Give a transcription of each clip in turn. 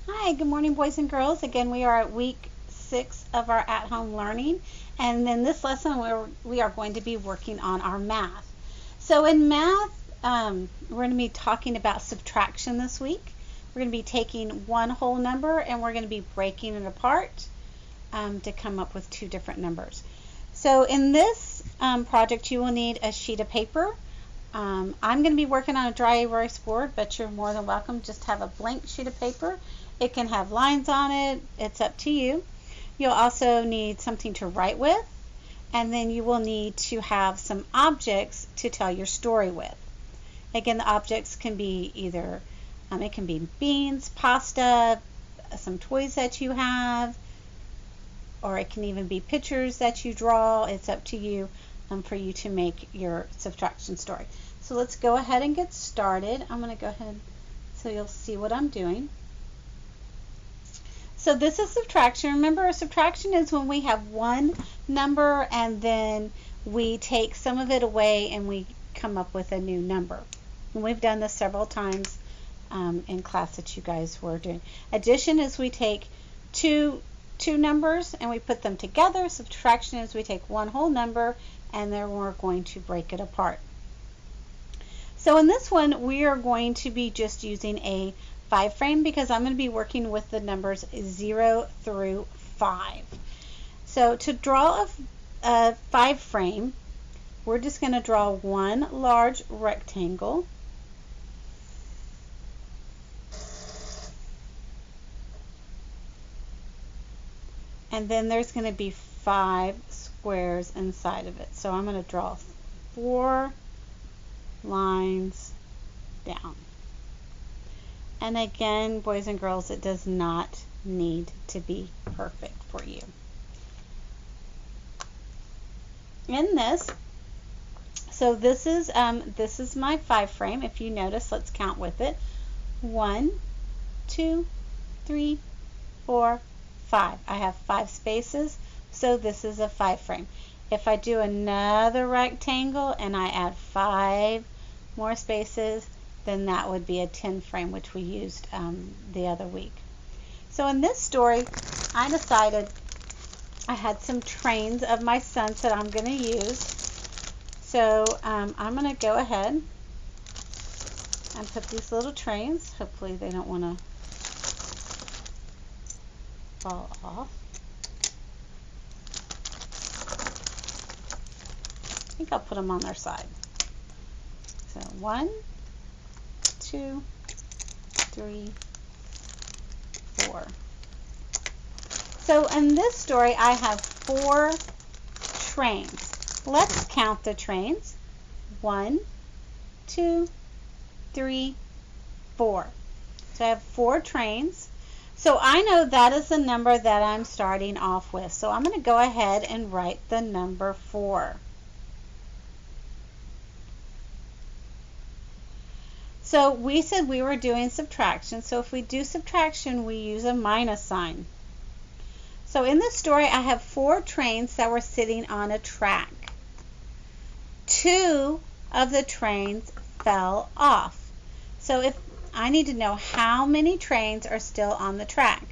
Hi, good morning, boys and girls. Again, we are at week 6 of our at-home learning, and in this lesson, we are going to be working on our math. So in math, we're going to be talking about subtraction this week. We're going to be taking one whole number and we're going to be breaking it apart to come up with two different numbers. So in this project, you will need a sheet of paper. I'm going to be working on a dry erase board, but you're more than welcome. Just have a blank sheet of paper. It can have lines on it. It's up to you. You'll also need something to write with, and then you will need to have some objects to tell your story with. Again, the objects can be either, it can be beans, pasta, some toys that you have, or it can even be pictures that you draw. It's up to you for you to make your subtraction story. So let's go ahead and get started. I'm going to go ahead so you'll see what I'm doing. So this is subtraction. Remember, subtraction is when we have one number and then we take some of it away and we come up with a new number. And we've done this several times in class that you guys were doing. Addition is we take two numbers and we put them together. Subtraction is we take one whole number and then we're going to break it apart. So in this one, we are going to be just using a 5 frame because I'm going to be working with the numbers 0 through 5. So to draw a 5 frame, we're just going to draw one large rectangle. And then there's going to be 5 squares inside of it. So I'm going to draw 4 lines down. And again, boys and girls, it does not need to be perfect for you. In this, so this is my 5 frame. If you notice, let's count with it. 1, 2, 3, 4, 5. I have 5 spaces, so this is a 5 frame. If I do another rectangle and I add 5 more spaces, then that would be a 10 frame, which we used the other week. So in this story, I decided I had some trains of my sons that I'm going to use. So I'm going to go ahead and put these little trains. Hopefully they don't want to fall off. I think I'll put them on their side. So 1, 2, 3, 4. So in this story, I have 4 trains. Let's count the trains. 1, 2, 3, 4. So I have 4 trains. So I know that is the number that I'm starting off with. So I'm going to go ahead and write the number 4. So we said we were doing subtraction. So if we do subtraction, we use a minus sign. So in this story, I have 4 trains that were sitting on a track. 2 of the trains fell off. So if I need to know how many trains are still on the track.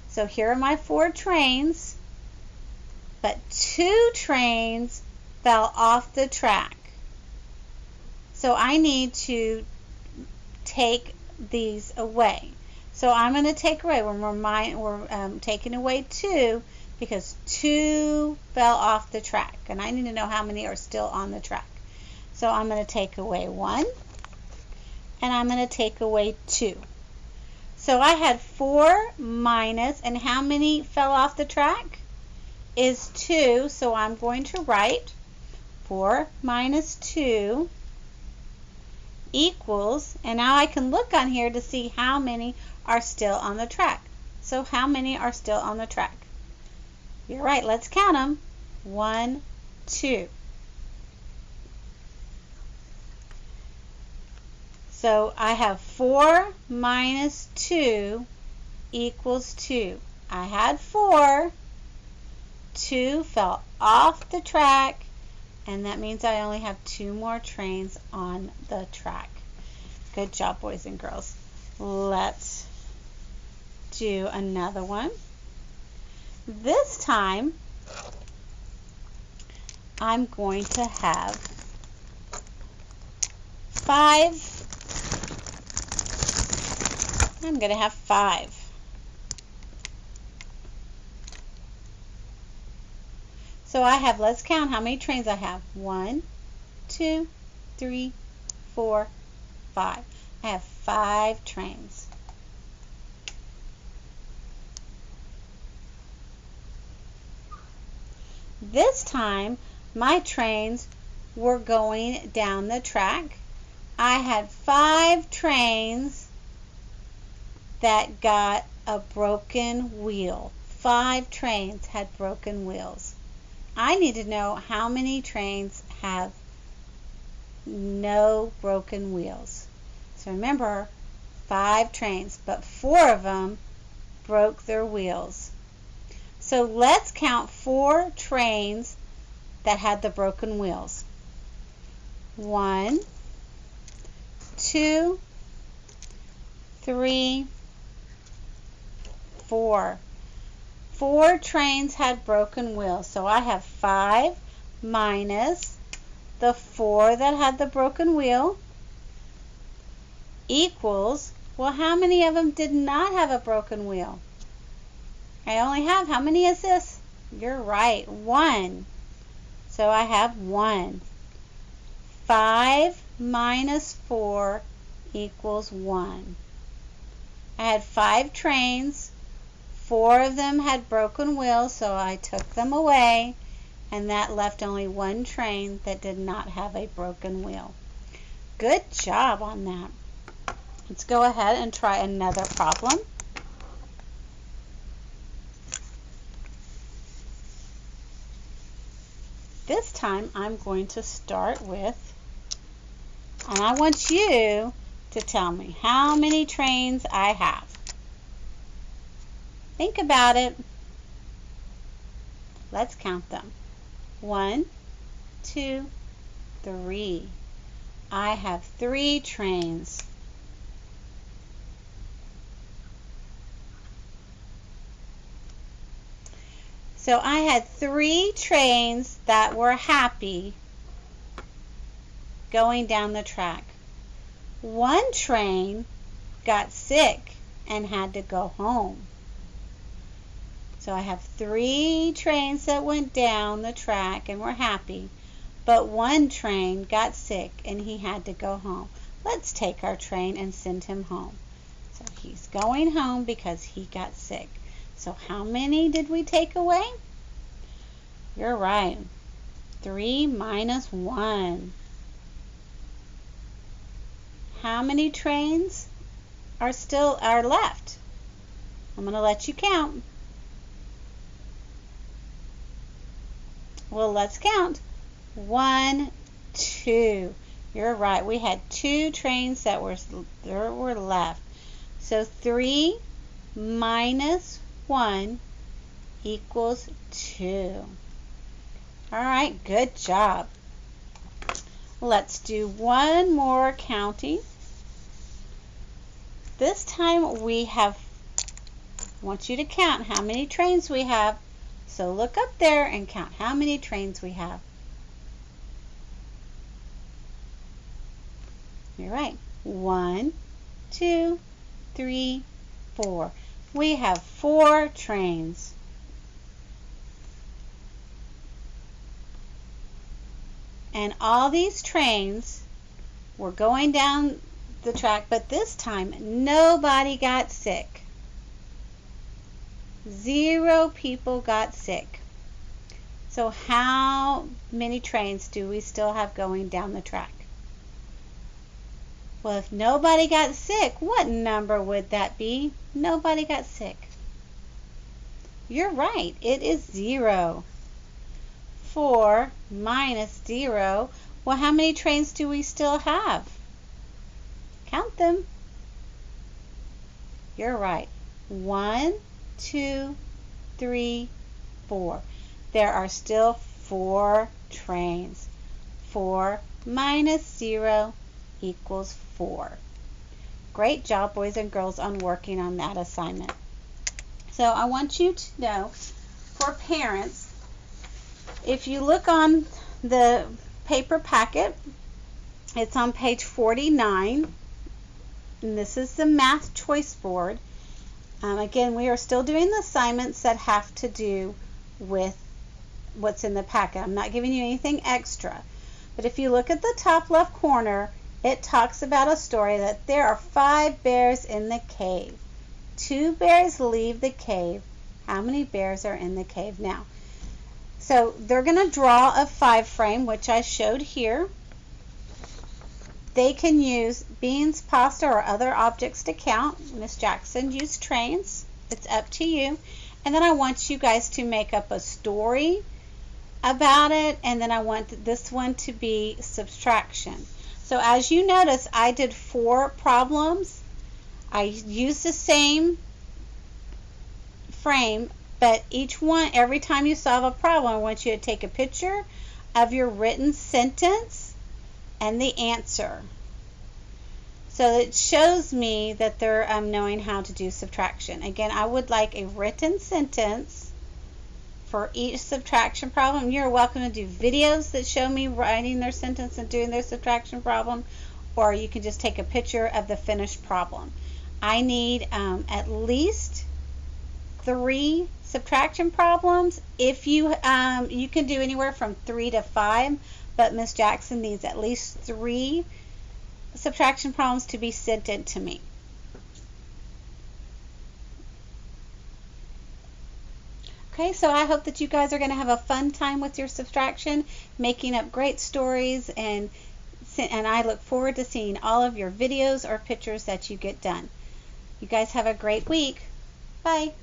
So here are my 4 trains, but 2 trains fell off the track. So I need to take these away. So I'm going to take away, we're taking away 2 because 2 fell off the track. And I need to know how many are still on the track. So I'm going to take away 1 and I'm going to take away 2. So I had 4 minus, and how many fell off the track? Is 2. So I'm going to write 4 minus 2 equals, and now I can look on here to see how many are still on the track. So how many are still on the track? You're right, let's count them. 1, 2. So I have 4 minus 2 equals 2. I had 4, 2 fell off the track, and that means I only have 2 more trains on the track. Good job, boys and girls. Let's do another one. This time, I'm going to have 5. I'm going to have 5. So I have, let's count how many trains I have. 1, 2, 3, 4, 5. I have 5 trains. This time, my trains were going down the track. I had 5 trains that got a broken wheel. 5 trains had broken wheels. I need to know how many trains have no broken wheels. So remember, 5 trains, but 4 of them broke their wheels. So let's count 4 trains that had the broken wheels. 1, 2, 3, 4. 4 trains had broken wheels. So I have 5 minus the 4 that had the broken wheel equals, well, how many of them did not have a broken wheel? I only have, how many is this? You're right, 1. So I have 1. 5 minus 4 equals 1. I had 5 trains. 4 of them had broken wheels, so I took them away, and that left only 1 train that did not have a broken wheel. Good job on that. Let's go ahead and try another problem. This time I'm going to start with, and I want you to tell me how many trains I have. Think about it. Let's count them. 1, 2, 3. I have 3 trains. So I had 3 trains that were happy going down the track. 1 train got sick and had to go home. So I have 3 trains that went down the track and were happy, but 1 train got sick and he had to go home. Let's take our train and send him home. So he's going home because he got sick. So how many did we take away? You're right. 3 minus 1. How many trains are left? I'm going to let you count. Well, let's count. 1, 2. You're right. We had 2 trains that were left. So 3 minus 1 equals 2. All right, good job. Let's do one more counting. This time I want you to count how many trains we have. So look up there and count how many trains we have. You're right. 1, 2, 3, 4. We have 4 trains. And all these trains were going down the track, but this time nobody got sick. 0 people got sick. So how many trains do we still have going down the track? Well, if nobody got sick, what number would that be? Nobody got sick. You're right, it is 0. 4 minus 0. Well, how many trains do we still have? Count them. You're right. 1, 2, 3, 4. There are still 4 trains. 4 minus 0 equals 4. Great job, boys and girls, on working on that assignment. So I want you to know, for parents, if you look on the paper packet, it's on page 49, and this is the math choice board. Again, we are still doing the assignments that have to do with what's in the packet. I'm not giving you anything extra. But if you look at the top left corner, it talks about a story that there are 5 bears in the cave. 2 bears leave the cave. How many bears are in the cave now? So they're going to draw a 5 frame, which I showed here. They can use beans, pasta, or other objects to count. Miss Jackson used trains. It's up to you. And then I want you guys to make up a story about it, and then I want this one to be subtraction. So as you notice, I did 4 problems. I used the same frame, but each one, every time you solve a problem, I want you to take a picture of your written sentence and the answer. So it shows me that they're knowing how to do subtraction. Again, I would like a written sentence for each subtraction problem. You're welcome to do videos that show me writing their sentence and doing their subtraction problem, or you can just take a picture of the finished problem. I need at least 3 subtraction problems. If you you can do anywhere from 3 to 5, but Miss Jackson needs at least 3 subtraction problems to be sent in to me. Okay, so I hope that you guys are going to have a fun time with your subtraction, making up great stories, and I look forward to seeing all of your videos or pictures that you get done. You guys have a great week. Bye.